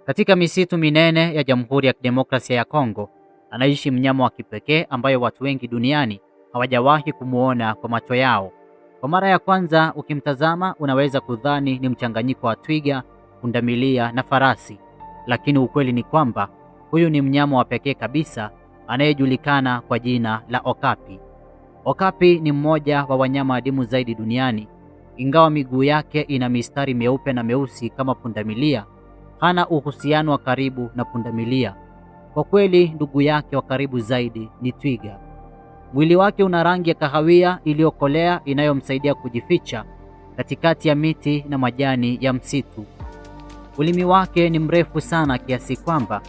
Katika misitu minene ya Jamhuri ya Kidemokrasia ya Kongo, anaishi mnyama wa kipekee ambaye watu wengi duniani hawajawahi kumuona kwa macho yao. Kwa mara ya kwanza ukimtazama unaweza kudhani ni mchanganyiko wa twiga, pundamilia na farasi. Lakini ukweli ni kwamba huyu ni mnyama wa pekee kabisa anayejulikana kwa jina la okapi. Okapi ni mmoja wa wanyama adimu zaidi duniani. Ingawa miguu yake ina mistari meupe na meusi kama pundamilia, hana uhusiano wa karibu na pundamilia. Kwa kweli ndugu yake wa karibu zaidi ni twiga. Mwili wake una rangi ya kahawia iliyokolea inayomsaidia kujificha katikati ya miti na majani ya msitu. Ulimi wake ni mrefu sana kiasi kwamba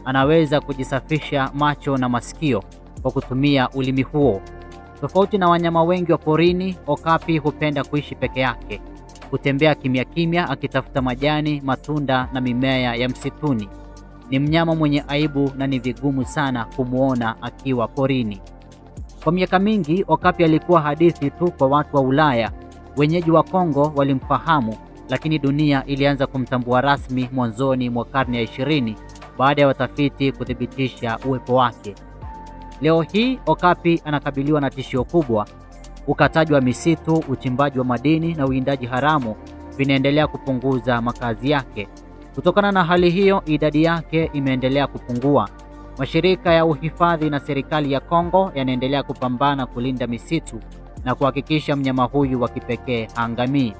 anaweza kujisafisha macho na masikio kwa kutumia ulimi huo. Tofauti na wanyama wengi wa porini, okapi hupenda kuishi peke yake, kutembea kimya kimya akitafuta majani, matunda na mimea ya msituni. Ni mnyama mwenye aibu na ni vigumu sana kumuona akiwa porini. Kwa miaka mingi, okapi alikuwa hadithi tu kwa watu wa Ulaya. Wenyeji wa Kongo walimfahamu, lakini dunia ilianza kumtambua rasmi mwanzoni mwa karne ya 20 baada ya watafiti kuthibitisha uwepo wake. Leo hii okapi anakabiliwa na tishio kubwa. Ukataji wa misitu, uchimbaji wa madini na uwindaji haramu vinaendelea kupunguza makazi yake. Kutokana na hali hiyo, idadi yake imeendelea kupungua. Mashirika ya uhifadhi na serikali ya Kongo yanaendelea kupambana kulinda misitu na kuhakikisha mnyama huyu wa kipekee haangamii.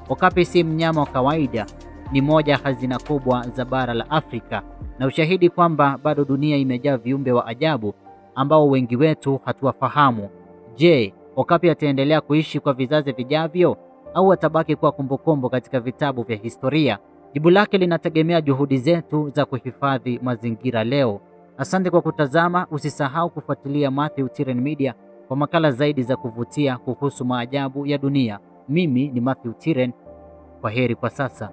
Okapi si mnyama wa kawaida, ni moja ya hazina kubwa za bara la Afrika na ushahidi kwamba bado dunia imejaa viumbe wa ajabu ambao wengi wetu hatuwafahamu. Je, okapi ataendelea kuishi kwa vizazi vijavyo au atabaki kuwa kumbukumbu katika vitabu vya historia? Jibu lake linategemea juhudi zetu za kuhifadhi mazingira leo. Asante kwa kutazama, usisahau kufuatilia Mathew Tiren Media kwa makala zaidi za kuvutia kuhusu maajabu ya dunia. Mimi ni Mathew Tiren. Kwaheri kwa sasa.